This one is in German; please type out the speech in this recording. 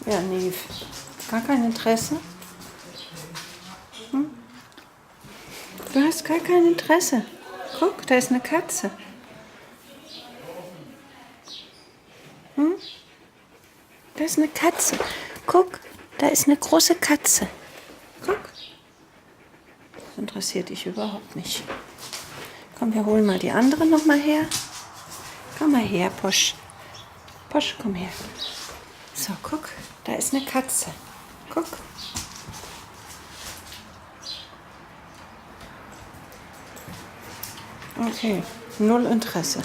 Ja, Neve. Gar kein Interesse? Hm? Du hast gar kein Interesse. Guck, da ist eine Katze. Hm? Da ist eine Katze. Guck, da ist eine große Katze. Guck. Das interessiert dich überhaupt nicht. Komm, wir holen mal die andere noch mal her. Komm mal her, Posch. Posch, komm her. So, guck, da ist eine Katze. Guck. Okay, null Interesse.